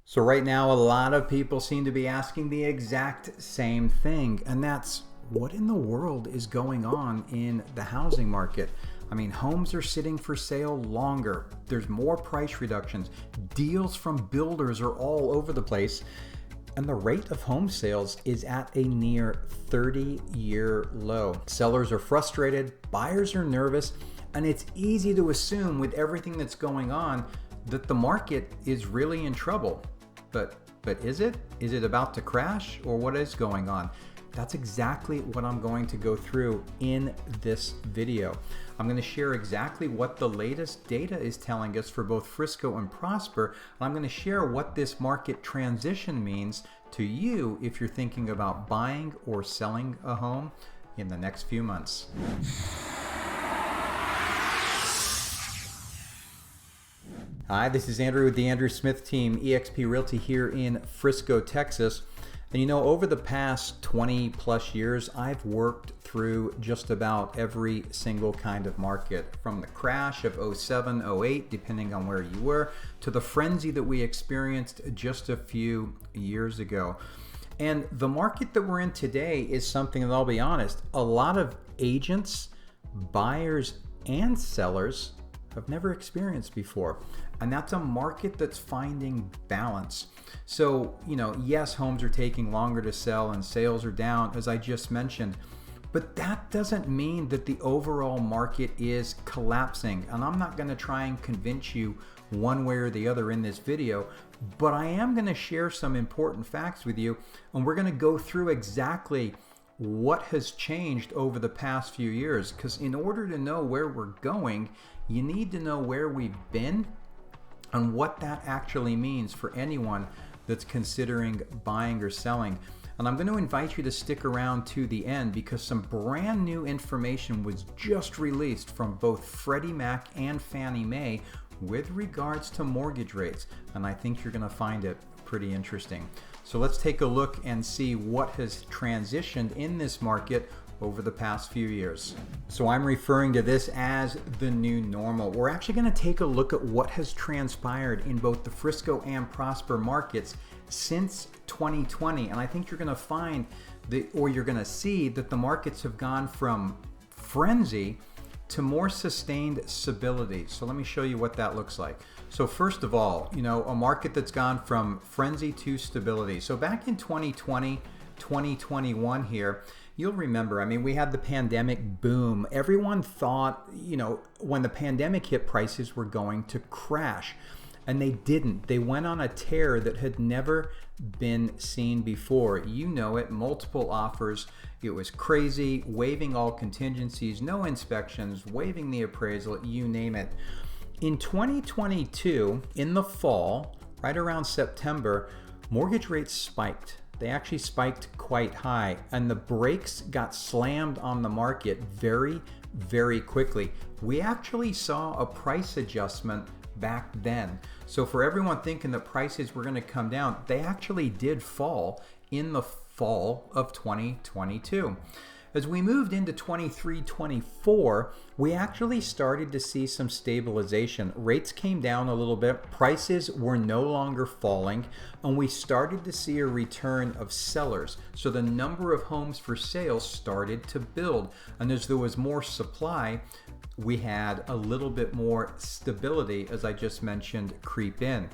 So right now, a lot of people seem to be asking the exact same thing, and that's what in the world is going on in the housing market? I mean, homes are sitting for sale longer. There's more price reductions. Deals from builders are all over the place. And the rate of home sales is at a near 30-year low. Sellers are frustrated, buyers are nervous, and it's easy to assume with everything that's going on that the market is really in trouble. But is it? Is it about to crash, or what is going on? That's exactly what I'm going to go through in this video. I'm going to share exactly what the latest data is telling us for both Frisco and Prosper. And I'm going to share what this market transition means to you if you're thinking about buying or selling a home in the next few months. Hi, this is Andrew with the Andrew Smith team, eXp Realty here in Frisco, Texas. And you know, over the past 20 plus years, I've worked through just about every single kind of market, from the crash of 07, 08, depending on where you were, to the frenzy that we experienced just a few years ago. And the market that we're in today is something that, I'll be honest, a lot of agents, buyers, and sellers have never experienced before. And that's a market that's finding balance. So, you know, yes, homes are taking longer to sell and sales are down, as I just mentioned, but that doesn't mean that the overall market is collapsing. And I'm not going to try and convince you one way or the other in this video, but I am going to share some important facts with you, and we're going to go through exactly what has changed over the past few years, because in order to know where we're going, you need to know where we've been and what that actually means for anyone that's considering buying or selling. And I'm going to invite you to stick around to the end, because some brand new information was just released from both Freddie Mac and Fannie Mae with regards to mortgage rates. And I think you're going to find it pretty interesting. So let's take a look and see what has transitioned in this market over the past few years. So I'm referring to this as the new normal. We're actually going to take a look at what has transpired in both the Frisco and Prosper markets since 2020. And I think you're going to find that, or you're going to see that the markets have gone from frenzy to more sustained stability. So let me show you what that looks like. So first of all, you know, a market that's gone from frenzy to stability. So back in 2020, 2021 here, you'll remember, I mean, we had the pandemic boom. Everyone thought, you know, when the pandemic hit, prices were going to crash. And they didn't. They went on a tear that had never been seen before. You know it, multiple offers. It was crazy, waiving all contingencies, no inspections, waiving the appraisal, you name it. In 2022, in the fall, right around September, mortgage rates spiked. They actually spiked quite high, and the brakes got slammed on the market very, very quickly. We actually saw a price adjustment back then. So for everyone thinking that prices were going to come down, they actually did fall in the fall of 2022. As we moved into 23, 24, we actually started to see some stabilization. Rates came down a little bit, prices were no longer falling, and we started to see a return of sellers. So the number of homes for sale started to build, and as there was more supply, we had a little bit more stability, as I just mentioned, creep in.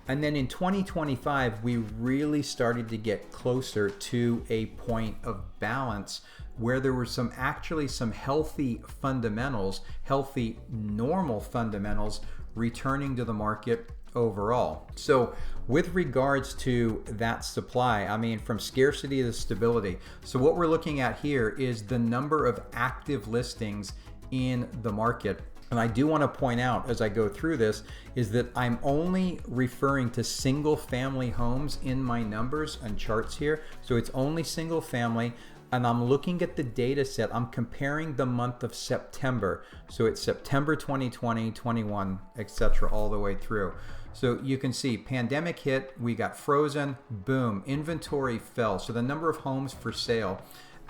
And then in 2025, we really started to get closer to a point of balance where there were some healthy fundamentals, healthy normal fundamentals returning to the market overall. So with regards to that supply, I mean, from scarcity to stability. So what we're looking at here is the number of active listings in the market. And I do want to point out as I go through this is that I'm only referring to single family homes in my numbers and charts here. So it's only single family, and I'm looking at the data set. I'm comparing the month of September. So it's September 2020, 21, etc. all the way through. So you can see pandemic hit, we got frozen, boom, inventory fell. So the number of homes for sale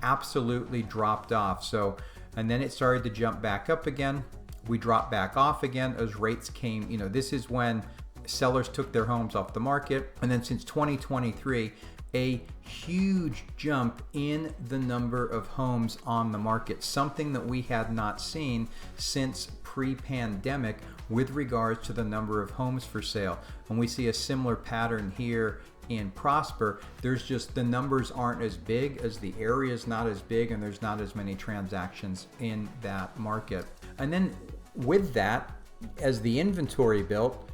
absolutely dropped off. So, and then it started to jump back up again. We dropped back off again as rates came, you know, this is when sellers took their homes off the market. And then since 2023, a huge jump in the number of homes on the market, something that we had not seen since pre-pandemic with regards to the number of homes for sale. And we see a similar pattern here in Prosper. There's just, the numbers aren't as big, as the area is not as big, and there's not as many transactions in that market. And then with that, as the inventory built,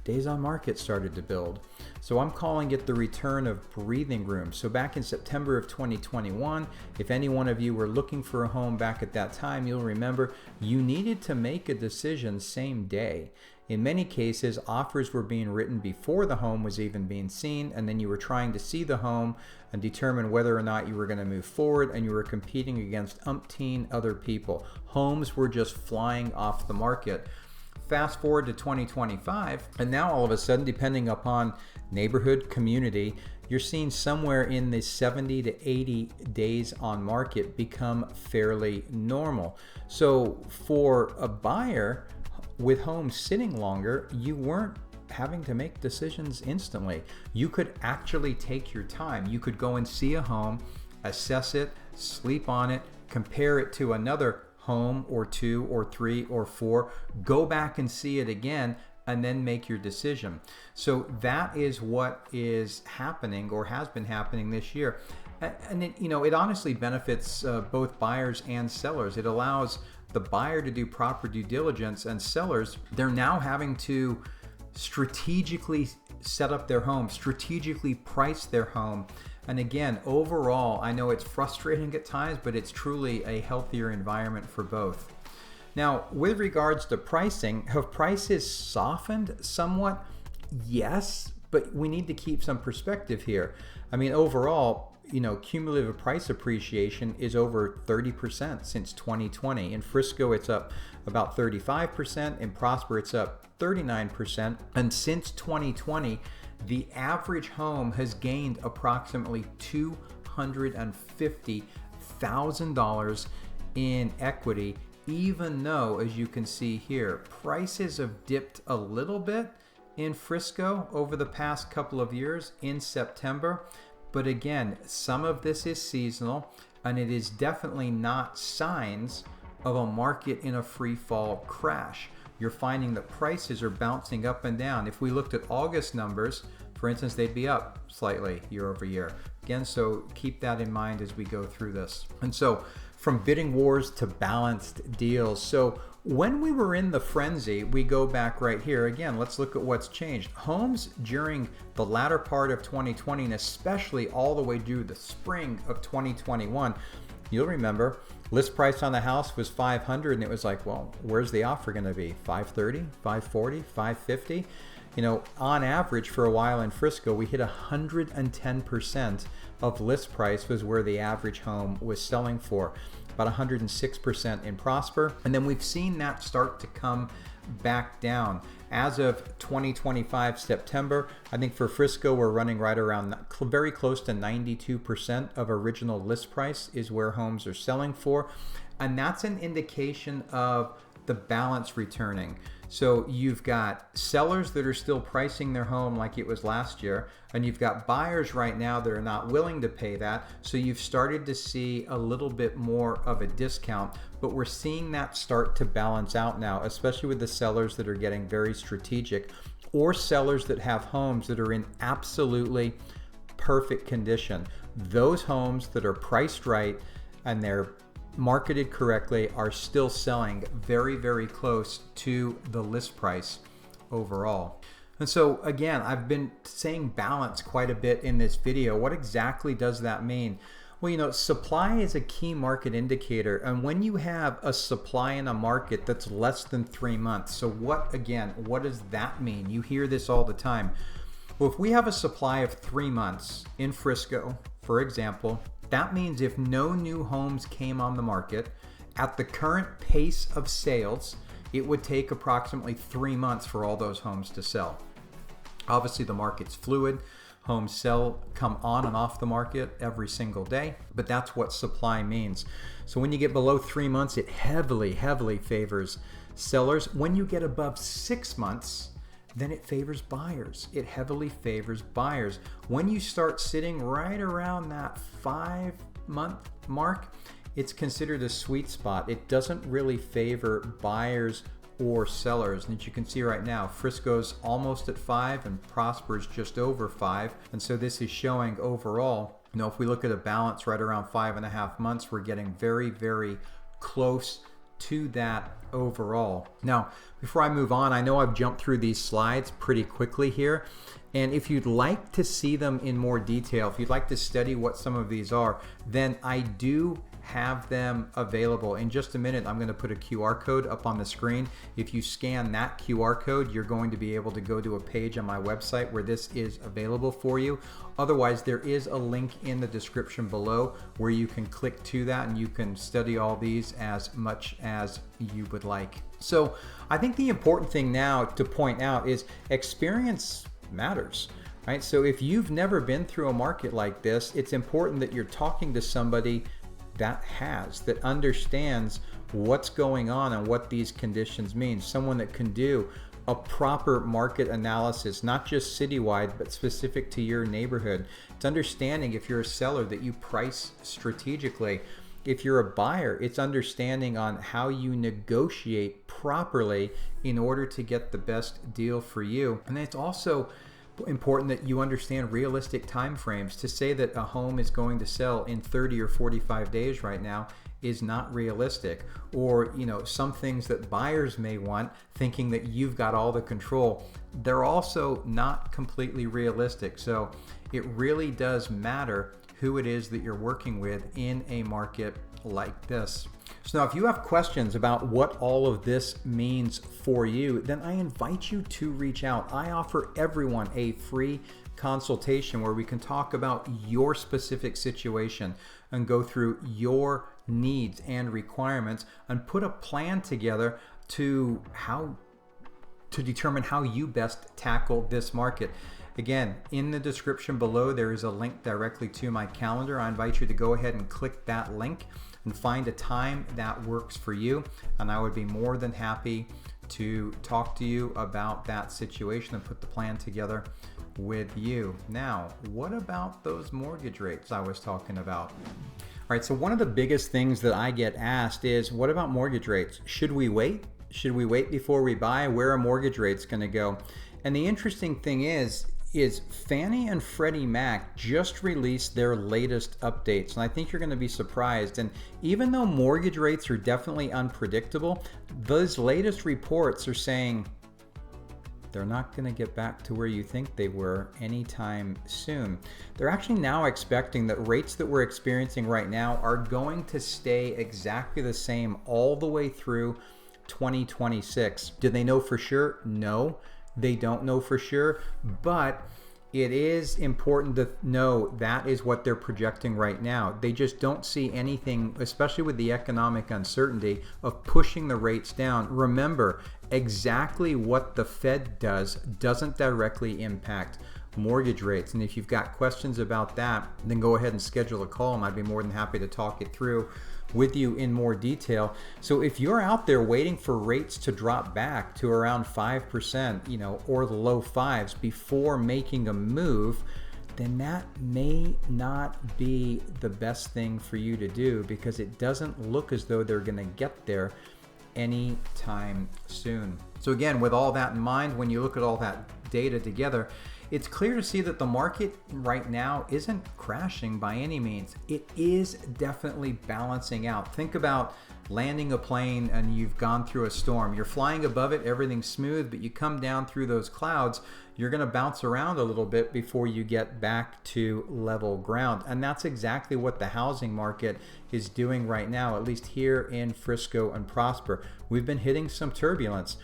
days on market started to build. So I'm calling it the return of breathing room. So back in September of 2021, if any one of you were looking for a home back at that time, you'll remember you needed to make a decision same day. In many cases, offers were being written before the home was even being seen, and then you were trying to see the home and determine whether or not you were going to move forward, and you were competing against umpteen other people. Homes were just flying off the market. Fast forward to 2025, and now all of a sudden, depending upon neighborhood, community, you're seeing somewhere in the 70 to 80 days on market become fairly normal. So for a buyer with homes sitting longer, you weren't having to make decisions instantly. You could actually take your time. You could go and see a home, assess it, sleep on it, compare it to another home or two or three or four, go back and see it again, and then make your decision. So that is what is happening, or has been happening this year. And it honestly benefits both buyers and sellers. It allows the buyer to do proper due diligence, and sellers, they're now having to strategically set up their home, strategically price their home. And again, overall, I know it's frustrating at times, but it's truly a healthier environment for both. Now, with regards to pricing, have prices softened somewhat? Yes, but we need to keep some perspective here. I mean, overall, cumulative price appreciation is over 30% since 2020. In Frisco, it's up about 35%. In Prosper, it's up 39%. And since 2020, the average home has gained approximately $250,000 in equity, even though, as you can see here, prices have dipped a little bit in Frisco over the past couple of years in September. But again, some of this is seasonal, and it is definitely not signs of a market in a free fall crash. You're finding that prices are bouncing up and down. If we looked at August numbers, for instance, they'd be up slightly year over year. Again, so keep that in mind as we go through this. And so from bidding wars to balanced deals. So when we were in the frenzy, we go back right here. Again, let's look at what's changed. Homes during the latter part of 2020, and especially all the way through the spring of 2021, you'll remember list price on the house was $500, and it was like, well, where's the offer going to be? $530, $540, $550? On average for a while in Frisco, we hit 110% of list price was where the average home was selling for, about 106% in Prosper. And then we've seen that start to come back down. As of 2025 September, I think for Frisco, we're running right around very close to 92% of original list price is where homes are selling for. And that's an indication of the balance returning. So you've got sellers that are still pricing their home like it was last year, and you've got buyers right now that are not willing to pay that. So you've started to see a little bit more of a discount, but we're seeing that start to balance out now, especially with the sellers that are getting very strategic, or sellers that have homes that are in absolutely perfect condition. Those homes that are priced right and they're marketed correctly are still selling very, very close to the list price overall. And so again, I've been saying balance quite a bit in this video. What exactly does that mean? Well, supply is a key market indicator, and when you have a supply in a market that's less than 3 months, so what does that mean? You hear this all the time. Well, if we have a supply of 3 months in Frisco, for example, that means if no new homes came on the market, at the current pace of sales, it would take approximately 3 months for all those homes to sell. Obviously, the market's fluid. Homes come on and off the market every single day, but that's what supply means. So when you get below 3 months, it heavily, heavily favors sellers. When you get above 6 months, then it favors buyers. It heavily favors buyers. When you start sitting right around that 5-month mark, it's considered a sweet spot. It doesn't really favor buyers or sellers. And as you can see right now, Frisco's almost at 5 and Prosper's just over 5. And so this is showing overall, if we look at a balance right around 5.5 months, we're getting very, very close to that overall. Now, before I move on, I know I've jumped through these slides pretty quickly here. And if you'd like to see them in more detail, if you'd like to study what some of these are, then I do have them available. In just a minute, I'm going to put a QR code up on the screen. If you scan that QR code, you're going to be able to go to a page on my website where this is available for you. Otherwise, there is a link in the description below where you can click to that and you can study all these as much as you would like. So I think the important thing now to point out is experience matters. Right? So if you've never been through a market like this, it's important that you're talking to somebody that understands what's going on and what these conditions mean. Someone that can do a proper market analysis, not just citywide, but specific to your neighborhood. It's understanding, if you're a seller, that you price strategically. If you're a buyer, it's understanding on how you negotiate properly in order to get the best deal for you. And it's also important that you understand realistic time frames. To say that a home is going to sell in 30 or 45 days right now is not realistic. Or, some things that buyers may want, thinking that you've got all the control, they're also not completely realistic. So it really does matter who it is that you're working with in a market like this. So now, if you have questions about what all of this means for you, then I invite you to reach out. I offer everyone a free consultation where we can talk about your specific situation and go through your needs and requirements and put a plan together to determine how you best tackle this market. Again, in the description below, there is a link directly to my calendar. I invite you to go ahead and click that link and find a time that works for you. And I would be more than happy to talk to you about that situation and put the plan together with you. Now, what about those mortgage rates I was talking about? All right, so one of the biggest things that I get asked is, what about mortgage rates? Should we wait? Should we wait before we buy? Where are mortgage rates going to go? And the interesting thing is Fannie and Freddie Mac just released their latest updates, and I think you're going to be surprised. And even though mortgage rates are definitely unpredictable, those latest reports are saying they're not going to get back to where you think they were anytime soon. They're actually now expecting that rates that we're experiencing right now are going to stay exactly the same all the way through 2026. Do they know for sure? No. They don't know for sure, but it is important to know that is what they're projecting right now. They just don't see anything, especially with the economic uncertainty, of pushing the rates down. Remember, exactly what the Fed does doesn't directly impact mortgage rates. And if you've got questions about that, then go ahead and schedule a call and I'd be more than happy to talk it through with you in more detail. So if you're out there waiting for rates to drop back to around 5%, or the low 5s before making a move, then that may not be the best thing for you to do, because it doesn't look as though they're going to get there anytime soon. So again, with all that in mind, when you look at all that data together, it's clear to see that the market right now isn't crashing by any means. It is definitely balancing out. Think about landing a plane and you've gone through a storm. You're flying above it, everything's smooth, but you come down through those clouds, you're going to bounce around a little bit before you get back to level ground. And that's exactly what the housing market is doing right now, at least here in Frisco and Prosper. We've been hitting some turbulence,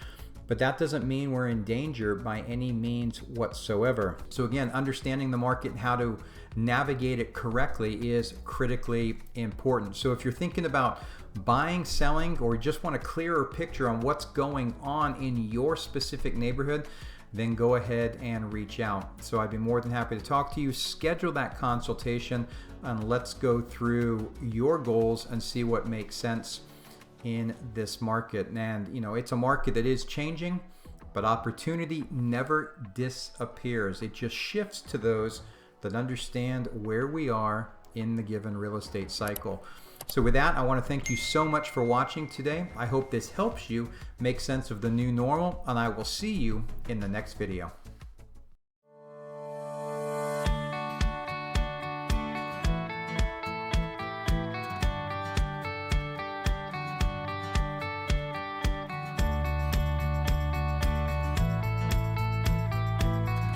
but that doesn't mean we're in danger by any means whatsoever. So again, understanding the market and how to navigate it correctly is critically important. So if you're thinking about buying, selling, or just want a clearer picture on what's going on in your specific neighborhood, then go ahead and reach out. So I'd be more than happy to talk to you, schedule that consultation, and let's go through your goals and see what makes sense in this market. And it's a market that is changing, but opportunity never disappears. It just shifts to those that understand where we are in the given real estate cycle. So with that, I want to thank you so much for watching today. I hope this helps you make sense of the new normal, and I will see you in the next video.